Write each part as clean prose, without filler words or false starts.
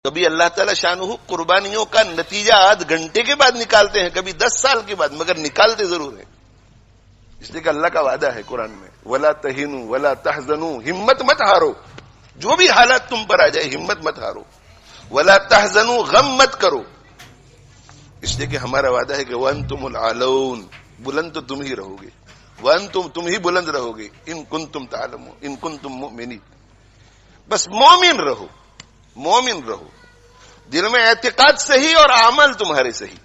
کبھی اللہ تعالی شانہ قربانیوں کا نتیجہ آدھ گھنٹے کے بعد نکالتے ہیں، کبھی 10 سال کے بعد، مگر نکالتے ضرور ہیں. اس لیے کہ اللہ کا وعدہ ہے قرآن میں، وَلَا تَهِنُوا وَلَا تَحْزَنُوا، ہمت مت ہارو، جو بھی حالات تم پر آ جائے ہمت مت ہارو. وَلَا تَحْزَنُوا، غم مت کرو، اس لیے کہ ہمارا وعدہ ہے کہ وَأَنْتُمُ الْأَعْلَوْنَ، بلند تو تم ہی رہو گے، وَأَنْتُمْ، تم ہی بلند رہو گے، إِن كُنتُمْ تَعْلَمُونَ، إِن كُنتُم مُؤْمِنِينَ. بس مومن رہو، مومن رہو، دل میں اعتقاد صحیح اور اعمال تمہارے صحیح.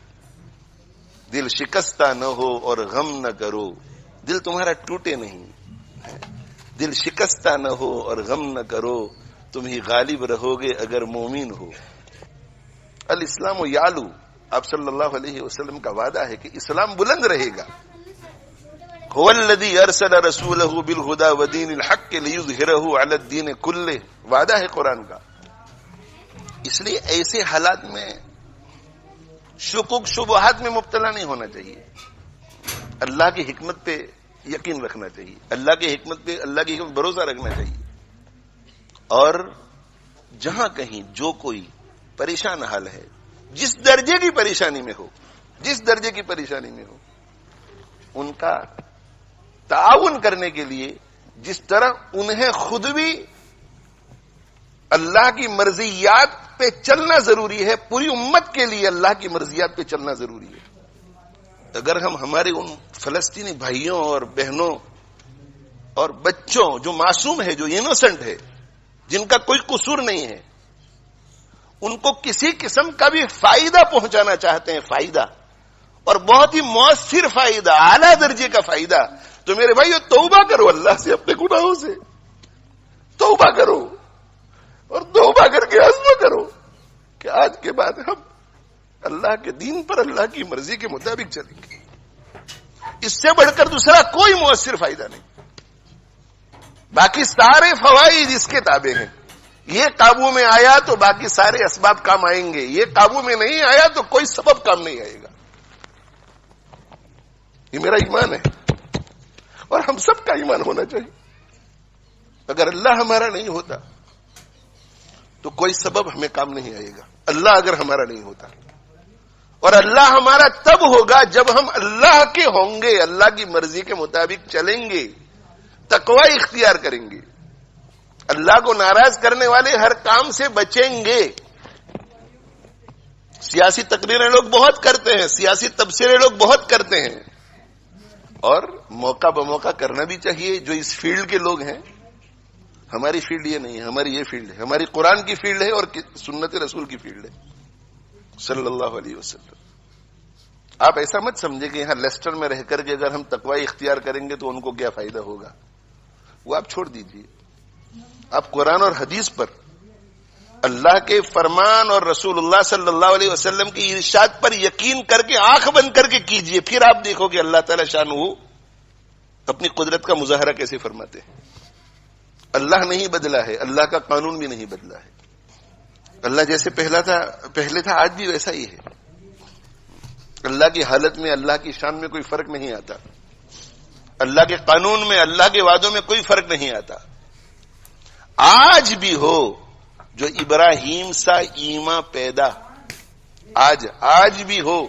دل شکستہ نہ ہو اور غم نہ کرو، دل تمہارا ٹوٹے نہیں، دل شکستہ نہ ہو اور غم نہ کرو، تم ہی غالب رہو گے اگر مومن ہو. الاسلام یعلو، آپ صلی اللہ علیہ وسلم کا وعدہ ہے کہ اسلام بلند رہے گا. هو الذی ارسل رسولہ بالہدی ودین الحق لیظہرہ علی الدین کلہ، وعدہ ہے قرآن کا. اس لیے ایسے حالات میں شکوک شبہات میں مبتلا نہیں ہونا چاہیے، اللہ کی حکمت پہ یقین رکھنا چاہیے، اللہ کی حکمت پہ، اللہ کی حکمت بھروسہ رکھنا چاہیے. اور جہاں کہیں جو کوئی پریشان حال ہے، جس درجے کی پریشانی میں ہو، جس درجے کی پریشانی میں ہو، ان کا تعاون کرنے کے لیے جس طرح انہیں خود بھی اللہ کی مرضیات پہ چلنا ضروری ہے، پوری امت کے لیے اللہ کی مرضیات پہ چلنا ضروری ہے. اگر ہم ہمارے ان فلسطینی بھائیوں اور بہنوں اور بچوں جو معصوم ہے، جو انوسنٹ ہے، جن کا کوئی قصور نہیں ہے، ان کو کسی قسم کا بھی فائدہ پہنچانا چاہتے ہیں، فائدہ، اور بہت ہی مؤثر فائدہ، اعلیٰ درجے کا فائدہ، تو میرے بھائیو توبہ کرو اللہ سے، اپنے گناہوں سے توبہ کرو، اور توبہ کر کے عزم کرو کہ آج کے بعد ہم اللہ کے دین پر، اللہ کی مرضی کے مطابق چلیں گے. اس سے بڑھ کر دوسرا کوئی مؤثر فائدہ نہیں. باقی سارے فوائد اس کے تابع ہیں. یہ قابو میں آیا تو باقی سارے اسباب کام آئیں گے، یہ قابو میں نہیں آیا تو کوئی سبب کام نہیں آئے گا. یہ میرا ایمان ہے اور ہم سب کا ایمان ہونا چاہیے. اگر اللہ ہمارا نہیں ہوتا تو کوئی سبب ہمیں کام نہیں آئے گا. اللہ اگر ہمارا نہیں ہوتا، اور اللہ ہمارا تب ہوگا جب ہم اللہ کے ہوں گے، اللہ کی مرضی کے مطابق چلیں گے، تقوی اختیار کریں گے، اللہ کو ناراض کرنے والے ہر کام سے بچیں گے. سیاسی تقریریں لوگ بہت کرتے ہیں، سیاسی تبصرے لوگ بہت کرتے ہیں، اور موقع بموقع کرنا بھی چاہیے. جو اس فیلڈ کے لوگ ہیں، ہماری فیلڈ یہ نہیں ہے، ہماری یہ فیلڈ ہے، ہماری قرآن کی فیلڈ ہے اور سنت رسول کی فیلڈ ہے صلی اللہ علیہ وسلم. آپ ایسا مت سمجھے کہ یہاں لیسٹر میں رہ کر کے اگر ہم تقوی اختیار کریں گے تو ان کو کیا فائدہ ہوگا، وہ آپ چھوڑ دیجئے. آپ قرآن اور حدیث پر، اللہ کے فرمان اور رسول اللہ صلی اللہ علیہ وسلم کی ارشاد پر یقین کر کے آنکھ بند کر کے کیجئے، پھر آپ دیکھو کہ اللہ تعالی شانہ اپنی قدرت کا مظاہرہ کیسے فرماتے ہیں. اللہ نہیں بدلا ہے، اللہ کا قانون بھی نہیں بدلا ہے. اللہ جیسے پہلے تھا آج بھی ویسا ہی ہے. اللہ کی حالت میں، اللہ کی شان میں کوئی فرق نہیں آتا. اللہ کے قانون میں، اللہ کے وعدوں میں کوئی فرق نہیں آتا. آج بھی ہو جو ابراہیم سا ایمان پیدا، آج بھی ہو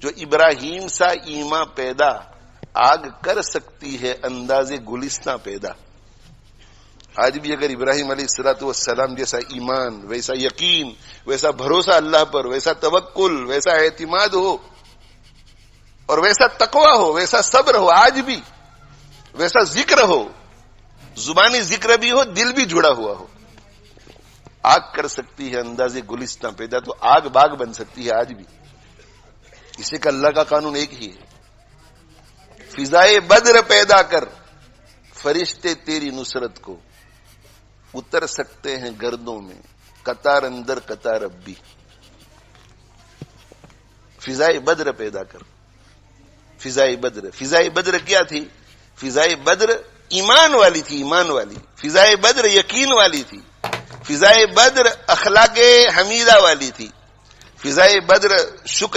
جو ابراہیم سا ایمان پیدا، آگ کر سکتی ہے انداز گلستاں پیدا. آج بھی اگر ابراہیم علیہ الصلوۃ والسلام جیسا ایمان، ویسا یقین، ویسا بھروسہ اللہ پر، ویسا توکل، ویسا اعتماد ہو، اور ویسا تقوی ہو، ویسا صبر ہو، آج بھی ویسا ذکر ہو، زبانی ذکر بھی ہو، دل بھی جڑا ہوا ہو، آگ کر سکتی ہے انداز گلستاں پیدا. تو آگ باغ بن سکتی ہے آج بھی. اسے کہ اللہ کا قانون ایک ہی ہے. فضائے بدر پیدا کر، فرشتے تیری نصرت کو اتر سکتے ہیں گردوں میں، قطار اندر قطار اب بھی. فضائے بدر پیدا کر. فضائے بدر کیا تھی؟ فضائے بدر ایمان والی تھی، ایمان والی. فضائے بدر یقین والی تھی. فضائے بدر اخلاق حمیدہ والی تھی. فضائے بدر شکر